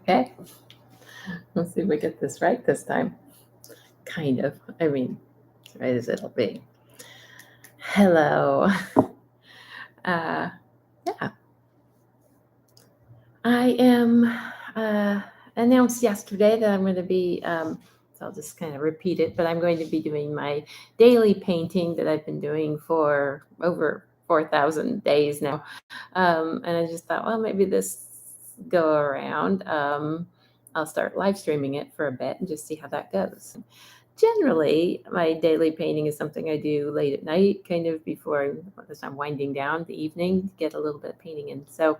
Okay, let's see if we get this right this time. Kind of. I mean, as right as it'll be. Hello. Yeah. I am announced yesterday that I'm going to be, so I'll just kind of repeat it, but I'm going to be doing my daily painting that I've been doing for over 4,000 days now. And I just thought, well, maybe this go around, I'll start live streaming it for a bit and just see how that goes. Generally, my daily painting is something I do late at night, kind of before as I'm winding down the evening to get a little bit of painting in. So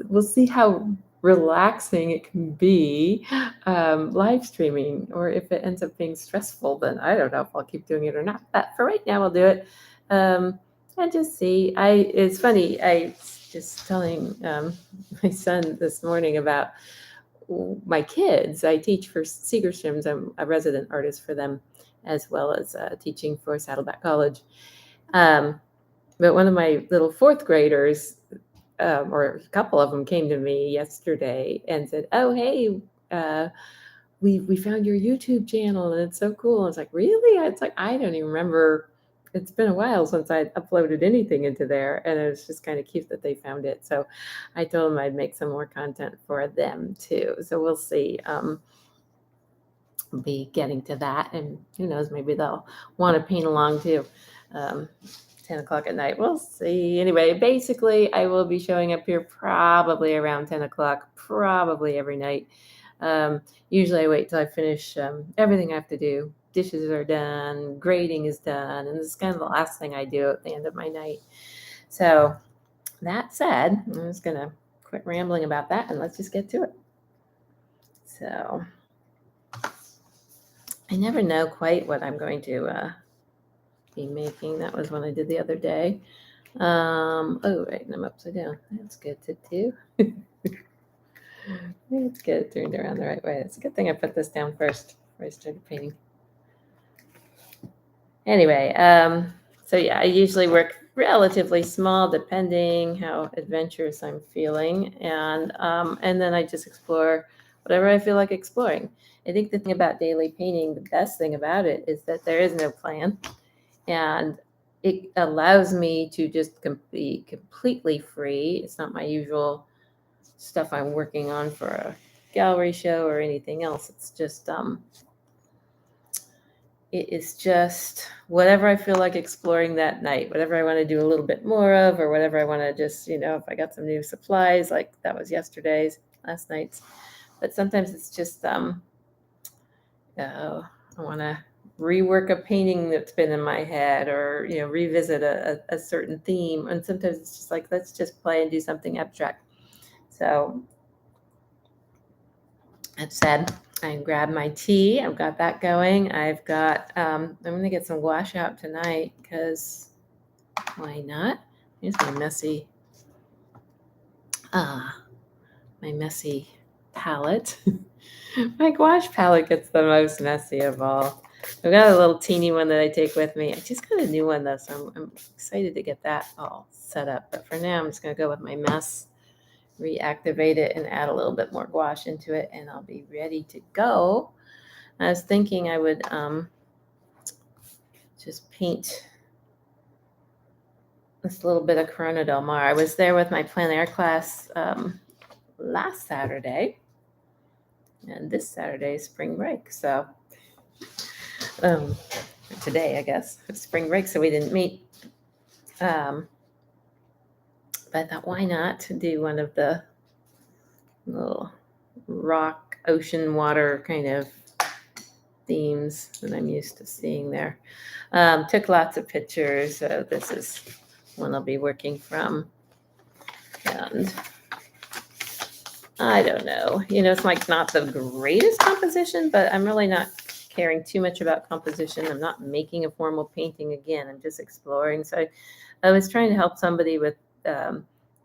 we'll see how relaxing it can be live streaming, or if it ends up being stressful, then I don't know if I'll keep doing it or not. But for right now, I'll do it and just see. It's funny. I was just telling my son this morning about my kids. I teach for Segerstroms. I'm a resident artist for them, as well as teaching for Saddleback College. But one of my little fourth graders, or a couple of them, came to me yesterday and said, "Oh, hey, we found your YouTube channel and it's so cool." I was like, "Really?" It's like, I don't even remember. It's been a while since I'd uploaded anything into there, and it was just kind of cute that they found it. So I told them I'd make some more content for them too. So we'll see. Be getting to that, and who knows, maybe they'll want to paint along too. 10 o'clock at night. We'll see. Anyway, basically, I will be showing up here probably around 10 o'clock, probably every night. Usually I wait till I finish everything I have to do. Dishes are done, grading is done, and this is kind of the last thing I do at the end of my night. So that said, I'm just going to quit rambling about that and let's just get to it. So I never know quite what I'm going to be making. That was one I did the other day. Oh, right, and I'm upside down. That's good to do. Let's get it turned around the right way. It's a good thing I put this down first before I started painting. Anyway, so yeah, I usually work relatively small, depending how adventurous I'm feeling, and then I just explore whatever I feel like exploring. I think the thing about daily painting, the best thing about it, is that there is no plan, and it allows me to just be completely free. It's not my usual stuff I'm working on for a gallery show or anything else. It's just it is just whatever I feel like exploring that night, whatever I want to do a little bit more of, or whatever I want to just, if I got some new supplies, like that was last night's. But sometimes it's just I want to rework a painting that's been in my head, or revisit a certain theme. And sometimes it's just like, let's just play and do something abstract. So that said, I grabbed my tea. I've got that going. I've got I'm gonna get some gouache out tonight, because why not? Here's my messy palette. My gouache palette gets the most messy of all. I've got a little teeny one that I take with me. I just got a new one though, so I'm excited to get that all set up. But for now, I'm just gonna go with my mess, reactivate it, and add a little bit more gouache into it, and I'll be ready to go. I was thinking I would just paint this little bit of Corona Del Mar. I was there with my plein air class last Saturday, and this Saturday is spring break. So today, I guess, it's spring break, so we didn't meet. But I thought, why not do one of the little rock, ocean, water kind of themes that I'm used to seeing there. Took lots of pictures. So this is one I'll be working from. And I don't know, it's like not the greatest composition, but I'm really not caring too much about composition. I'm not making a formal painting again. I'm just exploring. So I was trying to help somebody with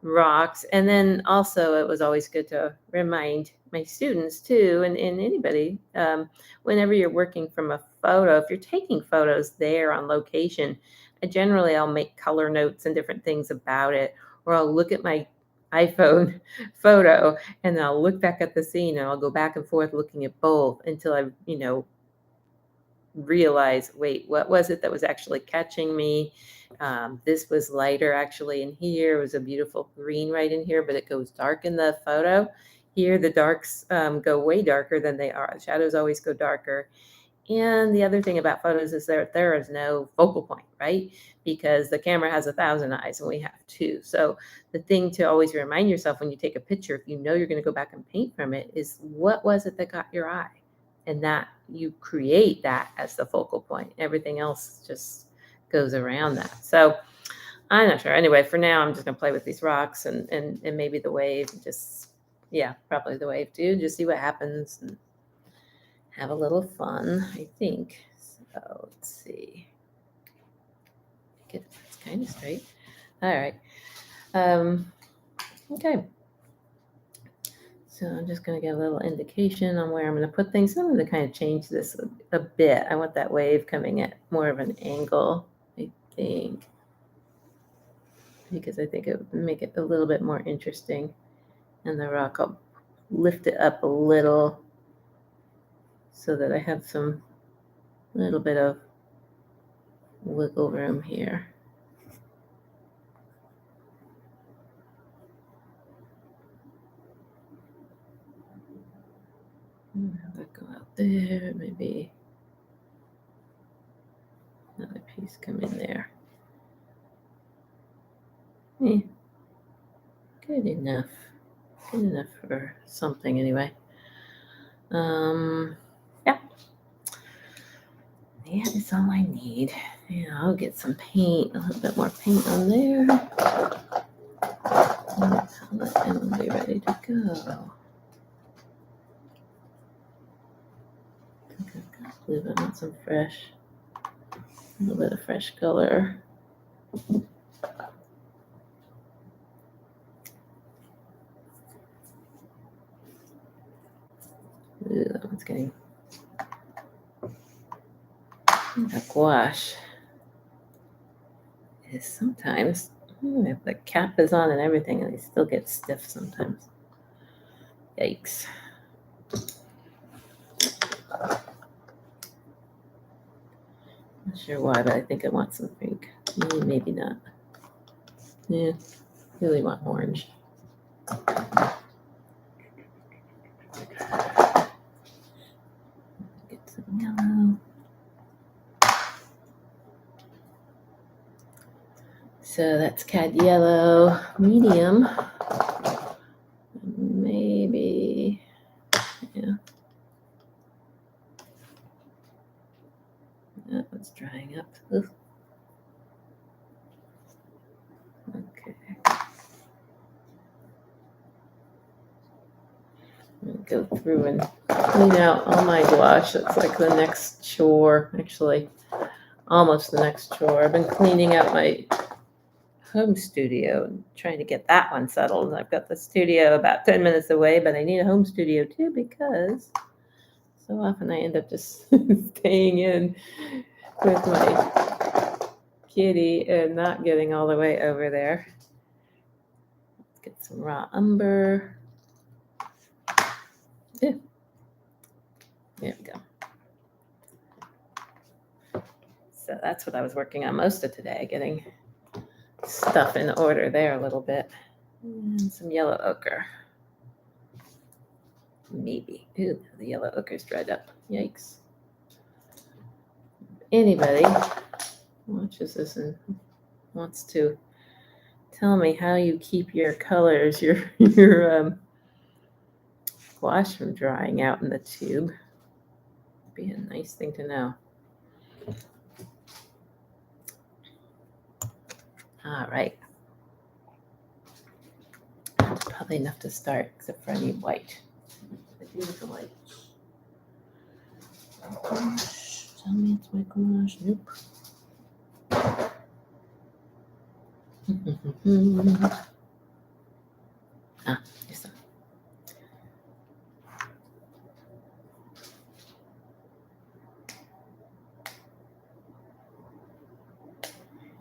rocks. And then also it was always good to remind my students too, and anybody, whenever you're working from a photo, if you're taking photos there on location, I'll make color notes and different things about it, or I'll look at my iPhone photo, and I'll look back at the scene and I'll go back and forth looking at both until I, realize, wait, what was it that was actually catching me? This was lighter actually in here. It was a beautiful green right in here, but it goes dark in the photo. Here, the darks go way darker than they are. Shadows always go darker. And the other thing about photos is there is no focal point, right? Because the camera has 1,000 eyes and we have two. So the thing to always remind yourself when you take a picture, if you know you're going to go back and paint from it, is what was it that got your eye? And that you create that as the focal point. Everything else just goes around that. So I'm not sure. Anyway, for now, I'm just going to play with these rocks and maybe the wave. Probably the wave too. Just see what happens. And have a little fun, I think. So let's see. It's kind of straight. All right. Okay. So I'm just going to get a little indication on where I'm going to put things. I'm going to kind of change this a bit. I want that wave coming at more of an angle, I think, because I think it would make it a little bit more interesting. And the rock, I'll lift it up a little so that I have some little bit of wiggle room here. Have that go out there, maybe another piece come in there. Good enough. Good enough for something anyway. Yeah. Yeah, that's all I need. Yeah, I'll get some paint, a little bit more paint on there. And we'll be ready to go. I believe I want some fresh, a little bit of fresh color. Ooh, that one's getting that gouache is sometimes if the cap is on and everything, and they still get stiff sometimes. Yikes. Not sure why, but I think I want some pink. Maybe not. Yeah, really want orange. Get some yellow. So that's cad yellow, medium. Maybe, yeah. That one's drying up. Oof. Okay. Go through and clean out all my gouache. That's like the next chore, actually, almost the next chore. I've been cleaning out my home studio and trying to get that one settled. I've got the studio about 10 minutes away, but I need a home studio too because so often I end up just staying in with my kitty and not getting all the way over there. Let's get some raw umber. Yeah. There we go. So that's what I was working on most of today, getting stuff in order there a little bit. And some yellow ochre. Maybe. Ooh, the yellow ochre's dried up. Yikes. Anybody watches this and wants to tell me how you keep your colors, your gouache from drying out in the tube, be a nice thing to know. All right. That's probably enough to start, except for I need white. I do need the white. Tell me it's my gouache. Nope. Here's some.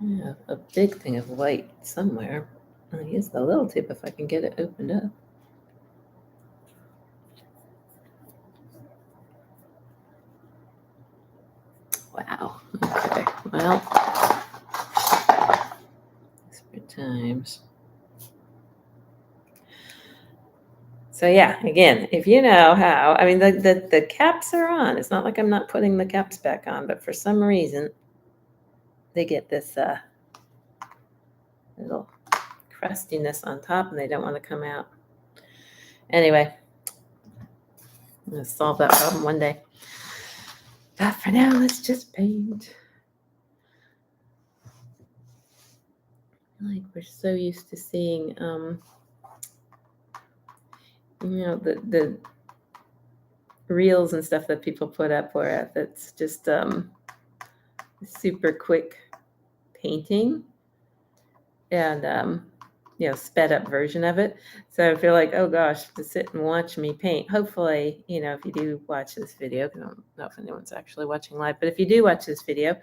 I have a big thing of white somewhere. I'll use the little tip if I can get it opened up. Wow. Okay. Well, desperate times. So yeah, again, if you know how, I mean, the caps are on. It's not like I'm not putting the caps back on, but for some reason, they get this little crustiness on top, and they don't want to come out. Anyway, I'm gonna solve that problem one day. But for now, let's just paint. Like we're so used to seeing, the reels and stuff that people put up where that's just super quick painting and sped up version of it. So I feel like, oh gosh, to sit and watch me paint. Hopefully, if you do watch this video, because I don't know if anyone's actually watching live, but if you do watch this video,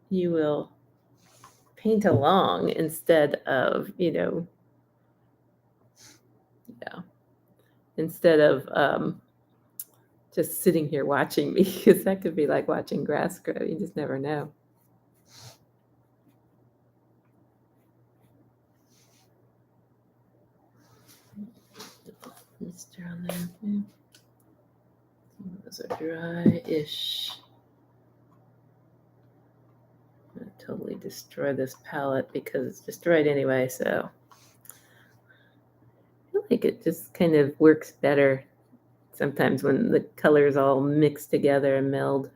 you will paint along instead of just sitting here watching me, because that could be like watching grass grow. You just never know. Mister on there. Those are dry-ish. I'm gonna totally destroy this palette because it's destroyed anyway, so I feel like it just kind of works better sometimes when the colors all mix together and meld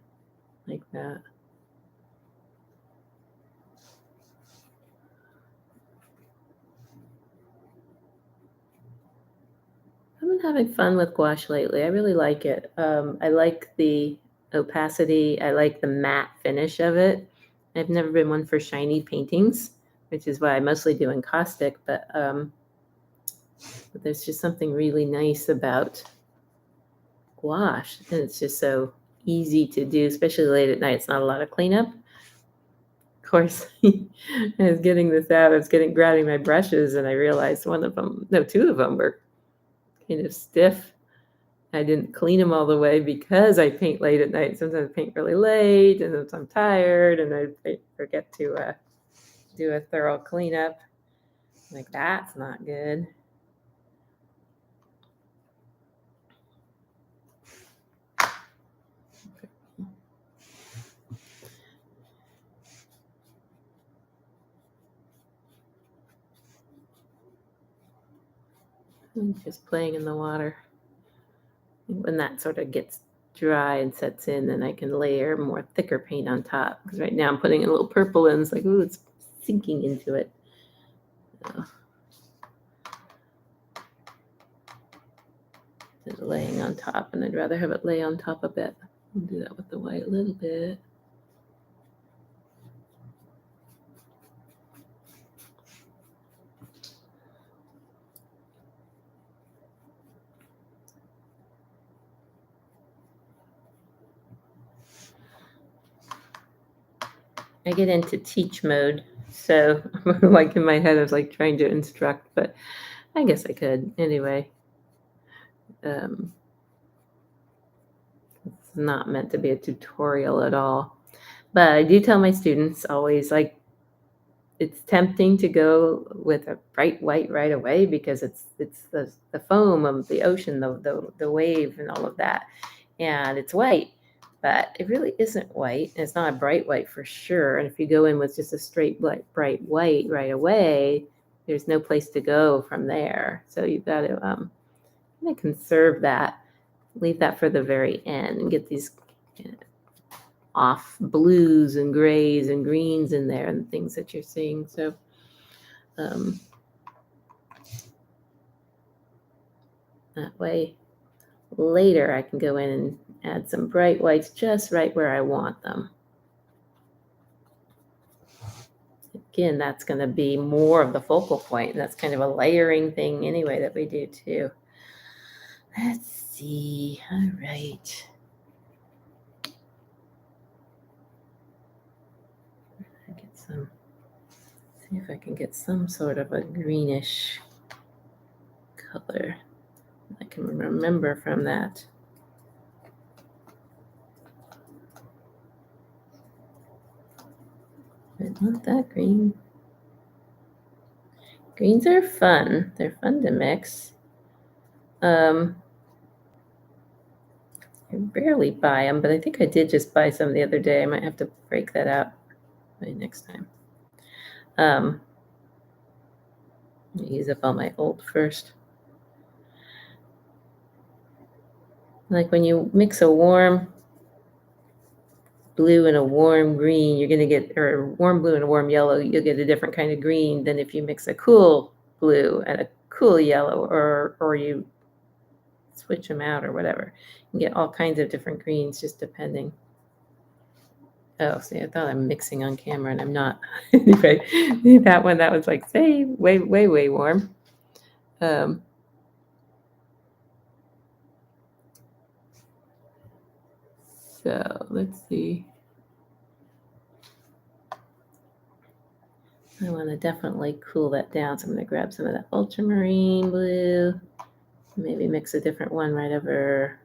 like that. I've been having fun with gouache lately. I really like it. I like the opacity. I like the matte finish of it. I've never been one for shiny paintings, which is why I mostly do encaustic, but there's just something really nice about gouache, and it's just so easy to do, especially late at night. It's not a lot of cleanup. Of course, I was getting this out. I was grabbing my brushes, and I realized two of them were kind of stiff. I didn't clean them all the way because I paint late at night. Sometimes I paint really late, and sometimes I'm tired, and I forget to do a thorough cleanup. Like, that's not good. I'm just playing in the water. When that sort of gets dry and sets in, then I can layer more thicker paint on top. Because right now I'm putting a little purple in. It's like, ooh, it's sinking into it. So, it's laying on top, and I'd rather have it lay on top a bit. I'll do that with the white a little bit. I get into teach mode. So like in my head, I was like trying to instruct, but I guess I could anyway. It's not meant to be a tutorial at all. But I do tell my students always, like, it's tempting to go with a bright white right away because it's the foam of the ocean, the wave and all of that. And it's white. But it really isn't white. And it's not a bright white for sure. And if you go in with just a straight bright white right away, there's no place to go from there. So you've got to kind of conserve that, leave that for the very end, and get these off blues and grays and greens in there and things that you're seeing. So that way later I can go in and add some bright whites just right where I want them. Again, that's going to be more of the focal point. That's kind of a layering thing anyway that we do too. Let's see. All right. some, see if I can get some sort of a greenish color I can remember from that. But not that green. Greens are fun. They're fun to mix. I rarely buy them, but I think I did just buy some the other day. I might have to break that out by next time. Use up all my old first. Like when you mix a warm blue and a warm green, you're going to get, or warm blue and a warm yellow, you'll get a different kind of green than if you mix a cool blue and a cool yellow, or you switch them out or whatever. You get all kinds of different greens just depending. Oh, see, I thought I'm mixing on camera and I'm not. Anyway, that one, that was like, say, way, way, way warm. So let's see. I want to definitely cool that down. So I'm going to grab some of that ultramarine blue. Maybe mix a different one right over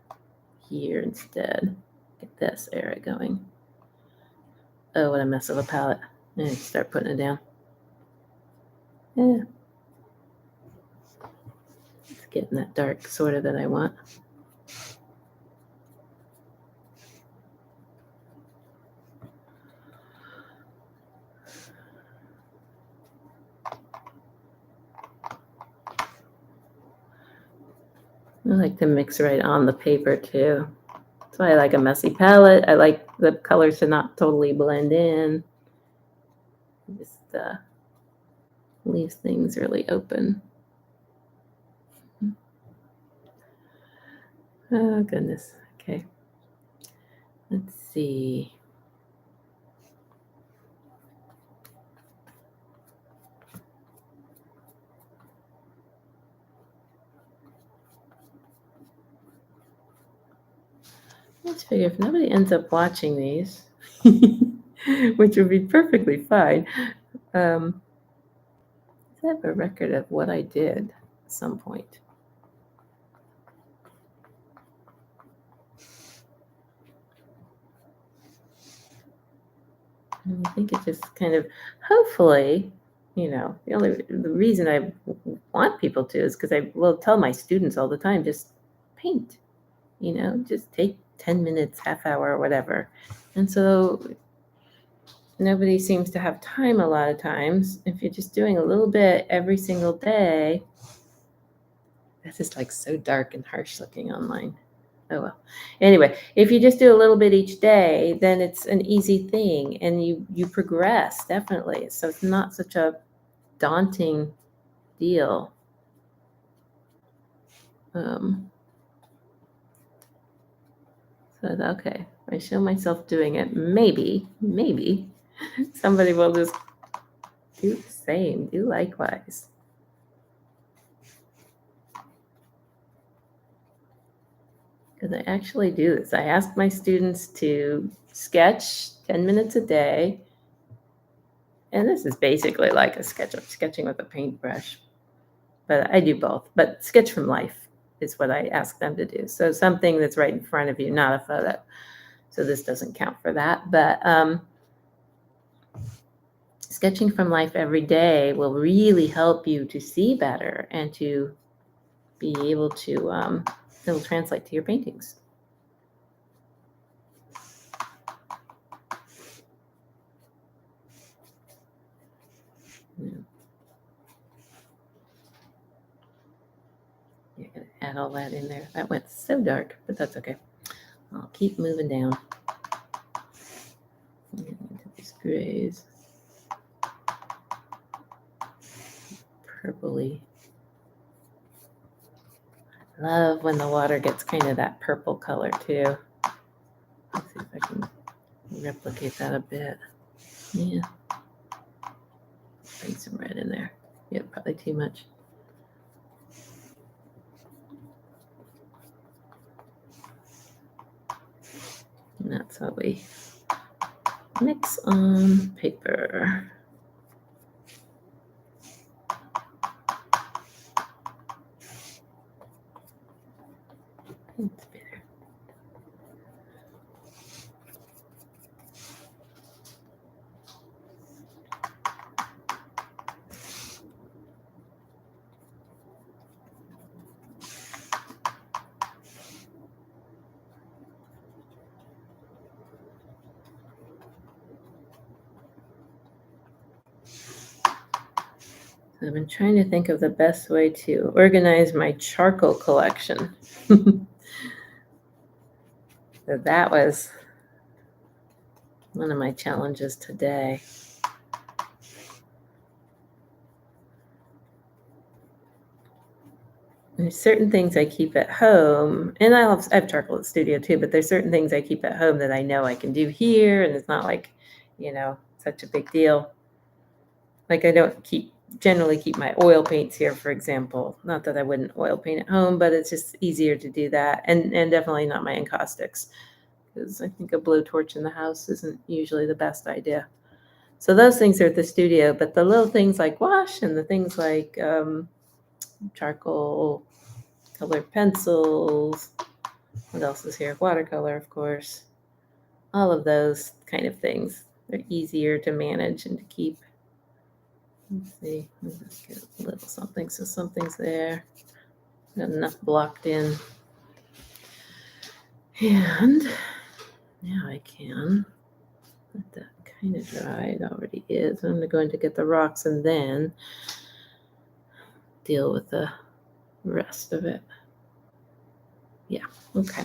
here instead. Get this area going. Oh, what a mess of a palette. And start putting it down. Yeah. It's getting that dark sort of that I want. I like to mix right on the paper too. That's why I like a messy palette. I like the colors to not totally blend in. Just leaves things really open. Oh, goodness. Okay. Let's see. Let's figure if nobody ends up watching these, which would be perfectly fine. I have a record of what I did at some point. And I think it just kind of, hopefully, you know, the reason I want people to is because I will tell my students all the time, just paint, you know, just take 10 minutes, half hour, or whatever. And so nobody seems to have time a lot of times. If you're just doing a little bit every single day, this is like so dark and harsh looking online. Oh well. Anyway, if you just do a little bit each day, then it's an easy thing and you progress definitely. So it's not such a daunting deal. So okay, if I show myself doing it, maybe somebody will just do the same, do likewise. Because I actually do this. I ask my students to sketch 10 minutes a day. And this is basically like a sketch of sketching with a paintbrush. But I do both. But sketch from life is what I ask them to do. So something that's right in front of you, not a photo. So this doesn't count for that. But sketching from life every day will really help you to see better and to be able to, it'll translate to your paintings. Yeah. You're going to add all that in there. That went so dark, but that's okay. I'll keep moving down into these grays. Purpley. I love when the water gets kind of that purple color too. Let's see if I can replicate that a bit. Yeah. Bring some red in there. Yeah, probably too much. And that's how we mix on paper. So I've been trying to think of the best way to organize my charcoal collection. So that was one of my challenges today. There's certain things I keep at home, and I have charcoal at the studio too, but there's certain things I keep at home that I know I can do here, and it's not like, such a big deal. Like I don't generally keep my oil paints here, for example. Not that I wouldn't oil paint at home, but it's just easier to do that, and definitely not my encaustics, because I think a blowtorch in the house isn't usually the best idea. So those things are at the studio, but the little things like wash and the things like charcoal, colored pencils. What else is here? Watercolor, of course. All of those kind of things. They're easier to manage and to keep. Let's see. Let's just get a little something. So something's there. Got enough blocked in. And now I can let that kind of dry. It already is. I'm going to get the rocks and then deal with the rest of it. Yeah, okay.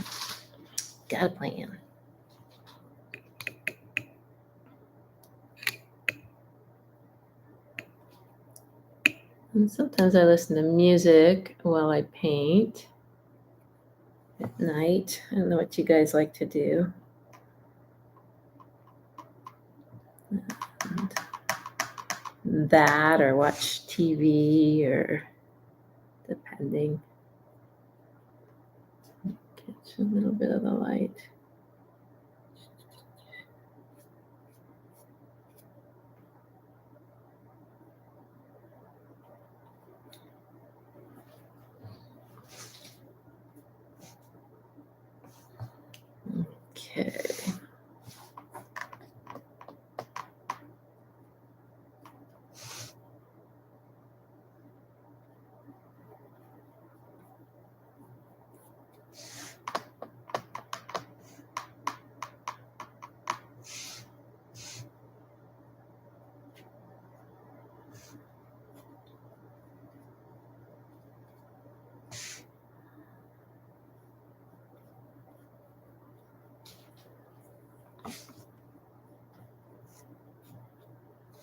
Got a plan. And sometimes I listen to music while I paint at night. I don't know what you guys like to do. And that or watch TV or depending. Catch a little bit of the light. Okay.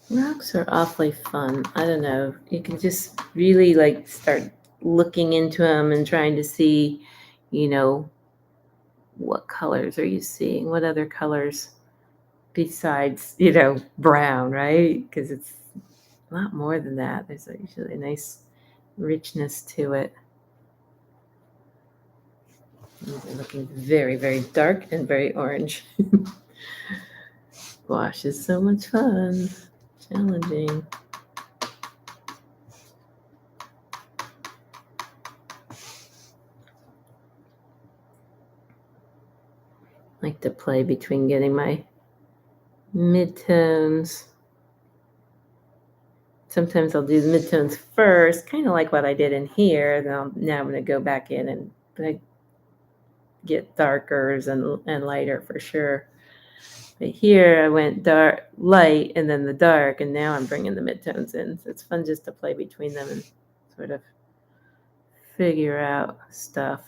Rocks are awfully fun. I don't know. You can just really like start looking into them and trying to see, what colors are you seeing? What other colors besides, brown, right? Because it's a lot more than that. There's usually a nice richness to it. These are looking very, very dark and very orange. Gouache is so much fun. Challenging. Like to play between getting my midtones. Sometimes I'll do the midtones first, kind of like what I did in here. Now I'm going to go back in and get darkers and lighter for sure. But here I went dark, light, and then the dark, and now I'm bringing the midtones in. So it's fun just to play between them and sort of figure out stuff.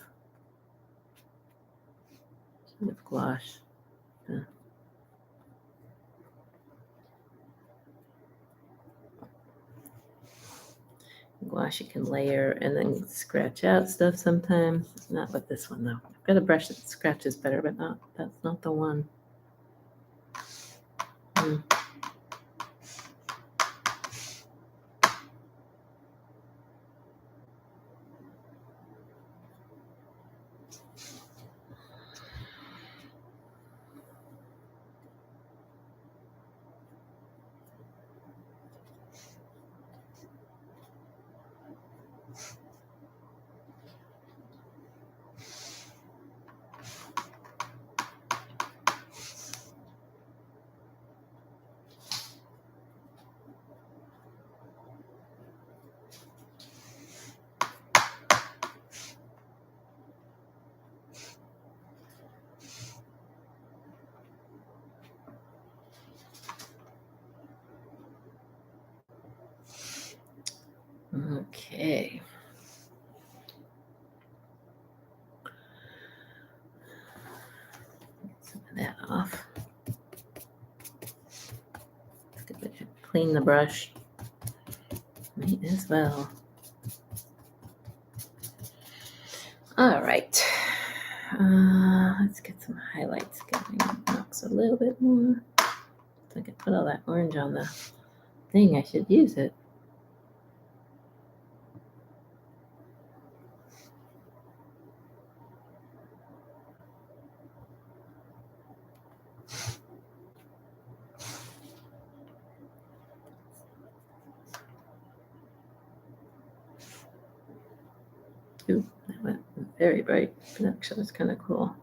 With gouache. Gouache you can layer and then scratch out stuff sometimes. Not with this one though. I've got a brush that scratches better, but that's not the one. Okay. Get some of that off. Clean the brush. Might as well. All right. Let's get some highlights going. Box a little bit more. If I could put all that orange on the thing, I should use it. Ooh, that went very bright. But actually, it's kind of cool.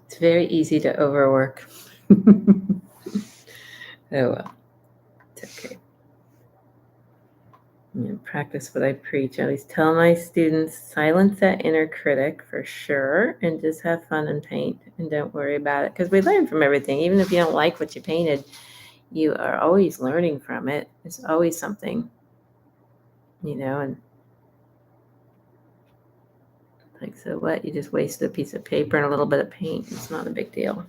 It's very easy to overwork. Oh well, it's okay. I'm going to practice what I preach. I always tell my students, silence that inner critic for sure, and just have fun and paint, and don't worry about it. Because we learn from everything. Even if you don't like what you painted, you are always learning from it. It's always something, and like, so what? You just wasted a piece of paper and a little bit of paint. It's not a big deal.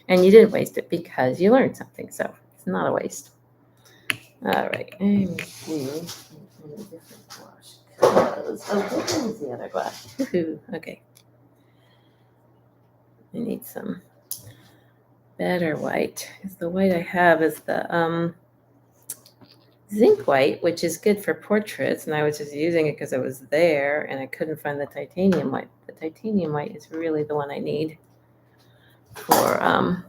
And you didn't waste it because you learned something. So it's not a waste. All right. I'm different gouache. What is the other gouache? Woohoo. Okay. I need some better white. Because the white I have is the zinc white, which is good for portraits. And I was just using it because it was there and I couldn't find the titanium white. The titanium white is really the one I need for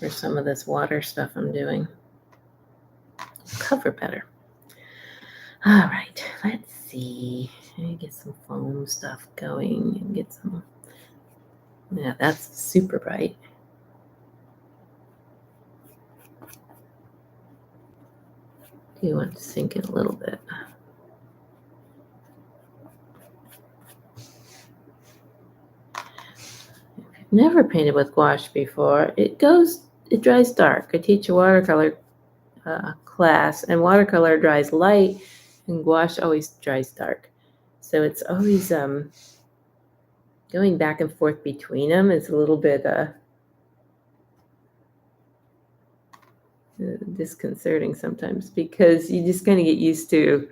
some of this water stuff I'm doing. Cover better. All right, let's see. Let me get some foam stuff going and get some. Yeah, that's super bright. You want to sink in a little bit. I've never painted with gouache before. It dries dark. I teach a watercolor class, and watercolor dries light, and gouache always dries dark. So it's always going back and forth between them is a little bit disconcerting sometimes because you just kind of get used to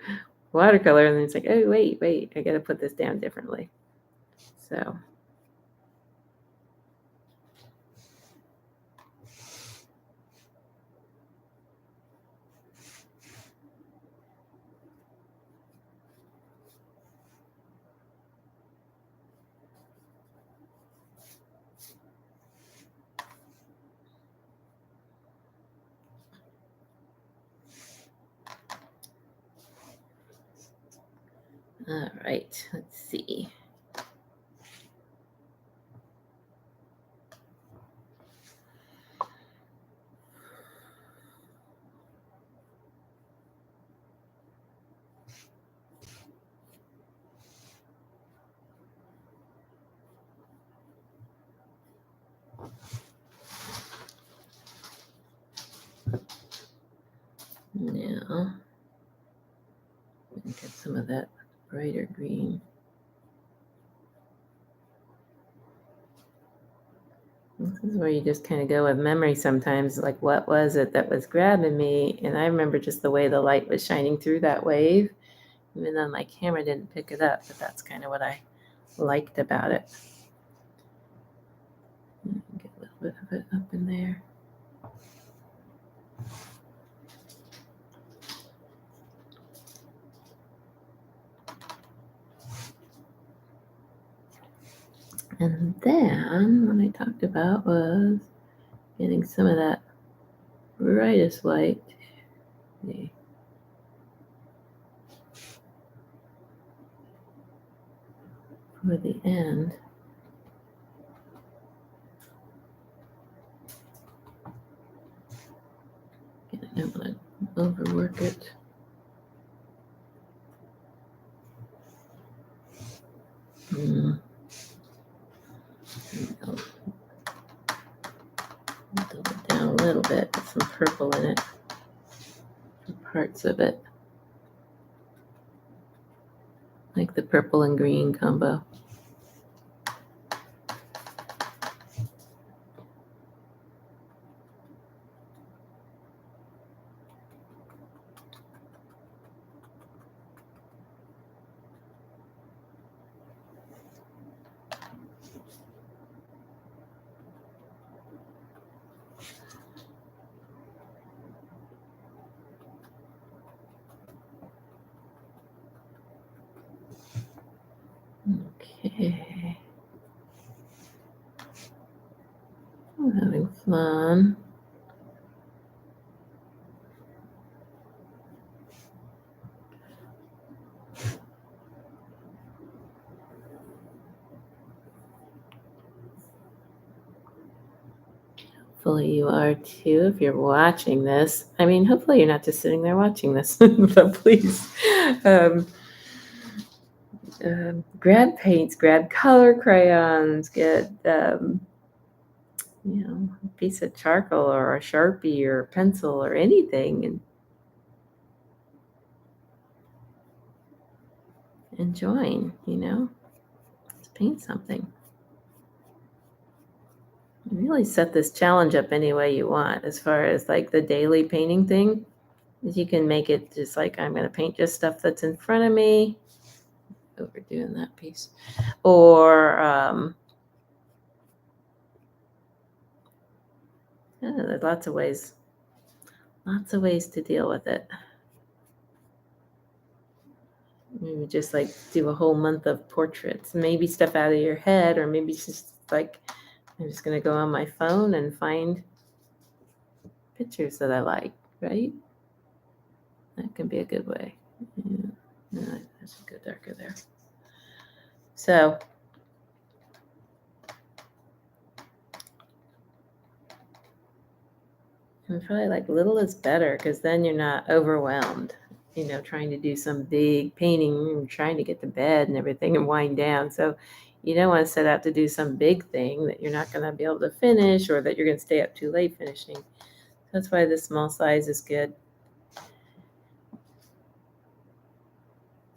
watercolor and then it's like, oh, wait, I got to put this down differently. So. All right, let's see. Now, get some of that brighter green. This is where you just kind of go with memory sometimes, like what was it that was grabbing me? And I remember just the way the light was shining through that wave. Even though my camera didn't pick it up, but that's kind of what I liked about it. Get a little bit of it up in there. And then what I talked about was getting some of that brightest white for the end. Again, I don't want to overwork it. Dull it down a little bit, put some purple in it, for parts of it, like the purple and green combo. Okay. I'm having fun. Hopefully you are too if you're watching this. I mean, hopefully you're not just sitting there watching this, but please grab paints, grab color crayons, get a piece of charcoal or a Sharpie or a pencil or anything, and join, let's paint something. Really set this challenge up any way you want as far as like the daily painting thing. Is you can make it just like I'm going to paint just stuff that's in front of me. Overdoing that piece. Or there's lots of ways to deal with it. Maybe just like do a whole month of portraits, maybe stuff out of your head, or maybe just like I'm just going to go on my phone and find pictures that I like, right? That can be a good way. Yeah, I should go darker there. So and probably like little is better because then you're not overwhelmed, trying to do some big painting and trying to get to bed and everything and wind down. So you don't want to set out to do some big thing that you're not going to be able to finish or that you're going to stay up too late finishing. That's why the small size is good.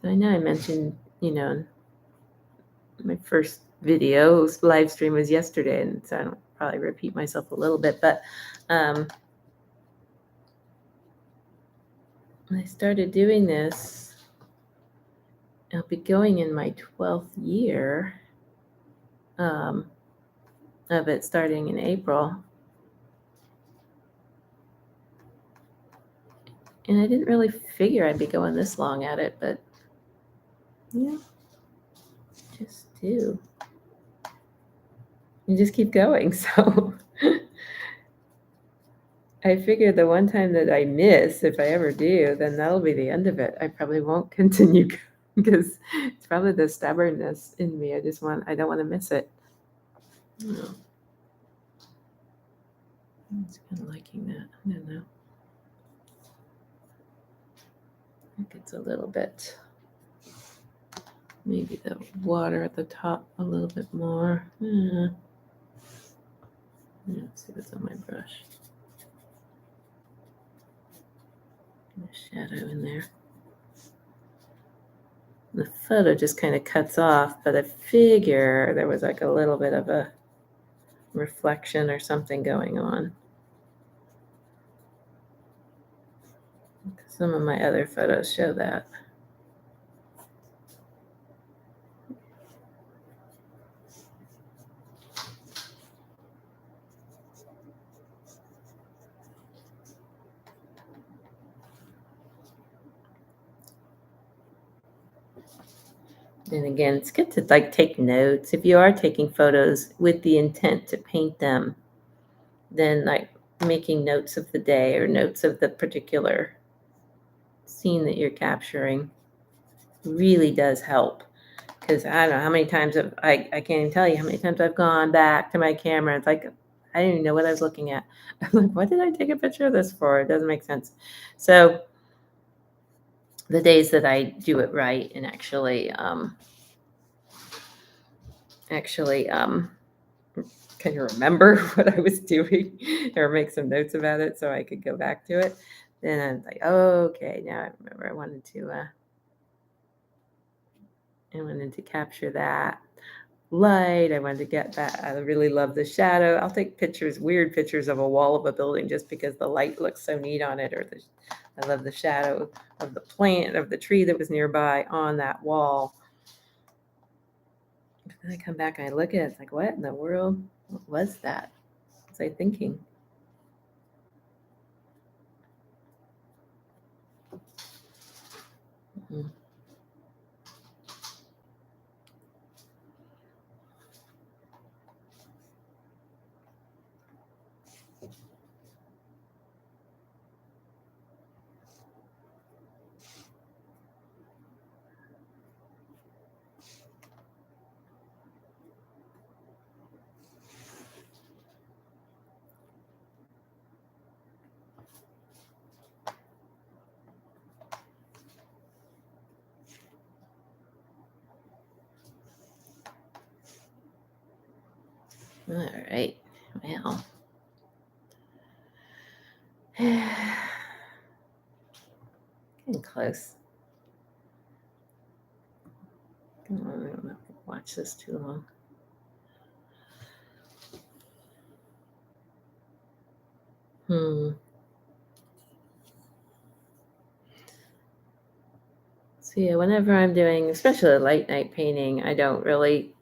So I know I mentioned, my first video live stream was yesterday, and so I don't probably repeat myself a little bit, but I started doing this. I'll be going in my 12th year of it, starting in April. And I didn't really figure I'd be going this long at it, but just do. You just keep going. So I figured the one time that I miss, if I ever do, then that'll be the end of it. I probably won't continue because it's probably the stubbornness in me. I don't want to miss it. Oh. I'm just kind of liking that. I don't know. I think it's a little bit, maybe the water at the top a little bit more. Let's see what's on my brush. A shadow in there. The photo just kind of cuts off, but I figure there was like a little bit of a reflection or something going on. Some of my other photos show that. And again, it's good to like take notes. If you are taking photos with the intent to paint them, then like making notes of the day or notes of the particular scene that you're capturing really does help. Because I don't know how many times I can't even tell you how many times I've gone back to my camera. It's like I didn't even know what I was looking at. I'm like, what did I take a picture of this for? It doesn't make sense. So the days that I do it right and actually can you remember what I was doing or make some notes about it so I could go back to it, then I'm like, oh, okay, now I remember I wanted to capture that light. I wanted to get that. I really love the shadow. I'll take pictures, weird pictures of a wall of a building just because the light looks so neat on it, or I love the shadow of the plant of the tree that was nearby on that wall. But then I come back and I look at it, it's like, what in the world? What was that? What was I thinking? Mhm. All right. Well. Getting close. I don't know. Watch this too long. So yeah, whenever I'm doing, especially late night painting, I don't really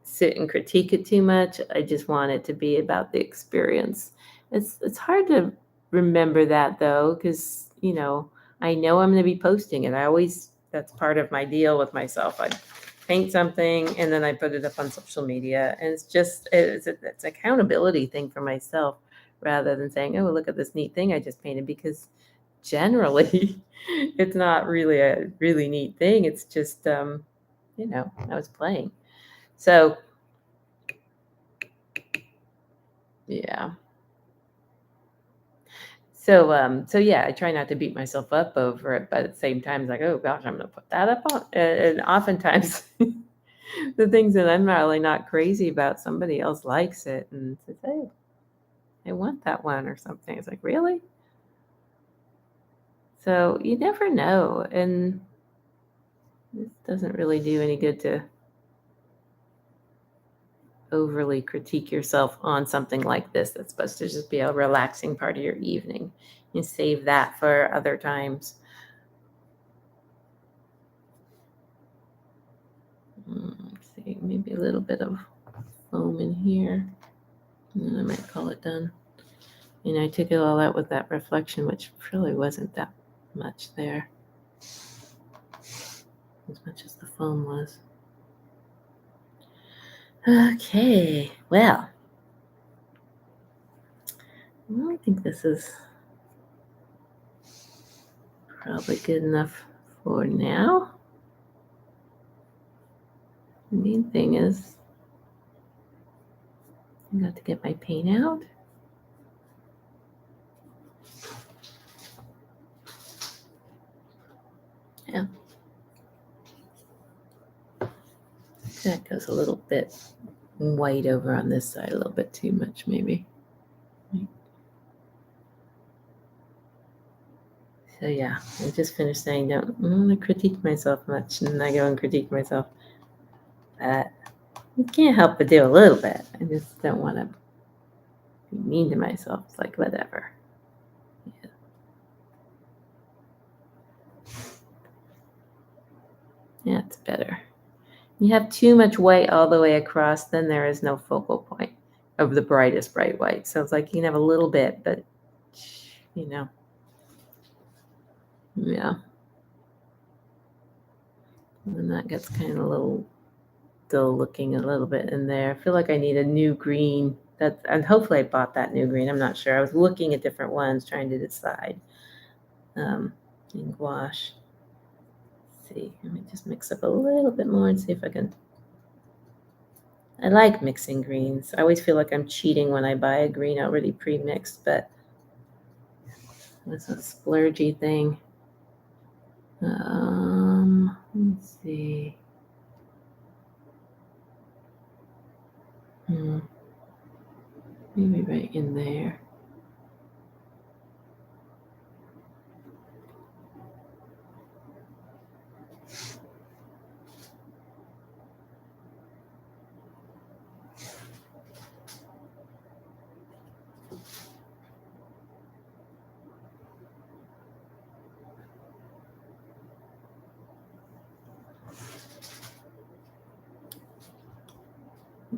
sit and critique it too much. I just want it to be about the experience. It's hard to remember that though, because I know I'm going to be posting it. That's part of my deal with myself. I paint something and then I put it up on social media, and it's an accountability thing for myself rather than saying, oh, look at this neat thing I just painted, because generally it's not really a really neat thing. It's just I was playing. So yeah. So yeah, I try not to beat myself up over it, but at the same time, it's like, oh gosh, I'm gonna put that up on. And oftentimes, the things that I'm really not crazy about, somebody else likes it and says, hey, I want that one or something. It's like, really? So you never know, and it doesn't really do any good to overly critique yourself on something like this that's supposed to just be a relaxing part of your evening. You save that for other times. Let's see, maybe a little bit of foam in here, and then I might call it done. And I took it all out with that reflection, which really wasn't that much there, as much as the foam was. Okay, well, I think this is probably good enough for now. The main thing is I got to get my paint out. Yeah. That goes a little bit white over on this side, a little bit too much maybe. So yeah, I just finished saying don't want to critique myself much, and I go and critique myself. You can't help but do a little bit. I just don't want to be mean to myself. It's like whatever. Yeah, it's better. You have too much white all the way across, then there is no focal point of the brightest bright white. So it's like you can have a little bit, but yeah. And that gets kind of a little dull looking a little bit in there. I feel like I need a new green. And hopefully I bought that new green. I'm not sure. I was looking at different ones trying to decide. In gouache. Let's see, let me just mix up a little bit more and see if I can. I like mixing greens. I always feel like I'm cheating when I buy a green already pre-mixed, but it's a splurgy thing. Let's see. Maybe right in there.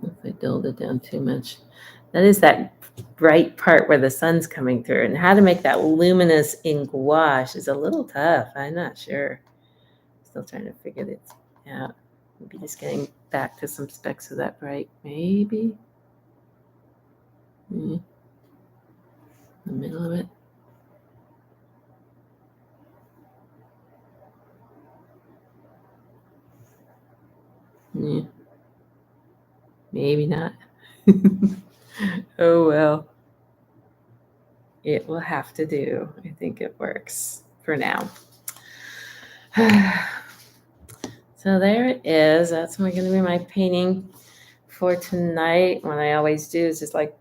If I dulled it down too much. That is that bright part where the sun's coming through. And how to make that luminous in gouache is a little tough. I'm not sure. Still trying to figure it out. Maybe just getting back to some specks of that bright. Maybe. The middle of it. Maybe not. Oh well. It will have to do. I think it works for now. So there it is. That's going to be my painting for tonight. What I always do is just like,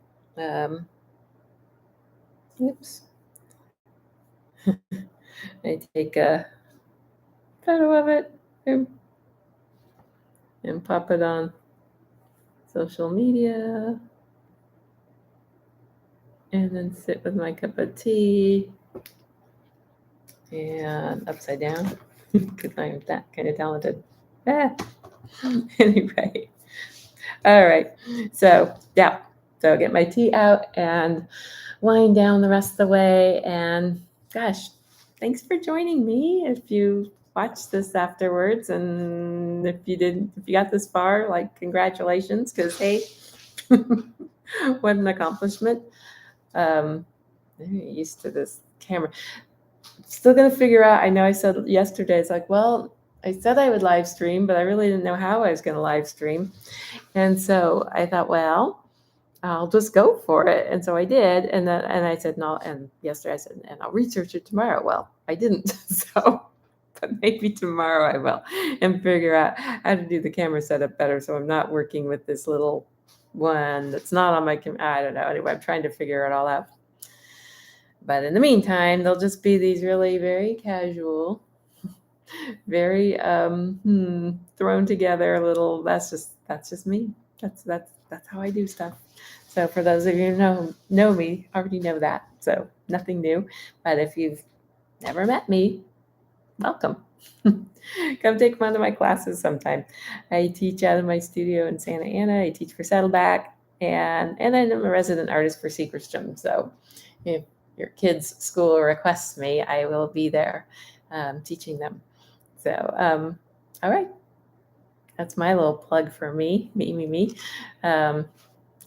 oops. I take a photo of it and pop it on social media. And then sit with my cup of tea and upside down because I'm that kind of talented. Anyway, all right. So yeah, so get my tea out and wind down the rest of the way. And gosh, thanks for joining me. If you watched this afterwards, and if you got this far, like congratulations, because hey, what an accomplishment. I'm used to this camera. Still gonna figure out. I know I said yesterday, it's like, well, I said I would live stream, but I really didn't know how I was gonna live stream. And so I thought, well, I'll just go for it. And so I did. And I said, no, and yesterday I said, and I'll research it tomorrow. Well, I didn't. So but maybe tomorrow I will and figure out how to do the camera setup better. So I'm not working with this little one that's not on my camera. I don't know. Anyway, I'm trying to figure it all out. But in the meantime, they'll just be these really very casual, very thrown together little. That's just me. That's how I do stuff. So for those of you who know me, already know that. So nothing new. But if you've never met me, welcome. Come take one of my classes sometime. I teach out of my studio in Santa Ana. I teach for Saddleback, and I'm a resident artist for Segerstrom. So if your kids' school requests me, I will be there teaching them. So, all right. That's my little plug for me.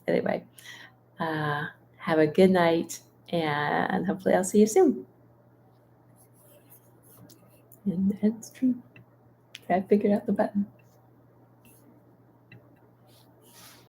Anyway, have a good night, and hopefully I'll see you soon. And that's true. I figured out the button.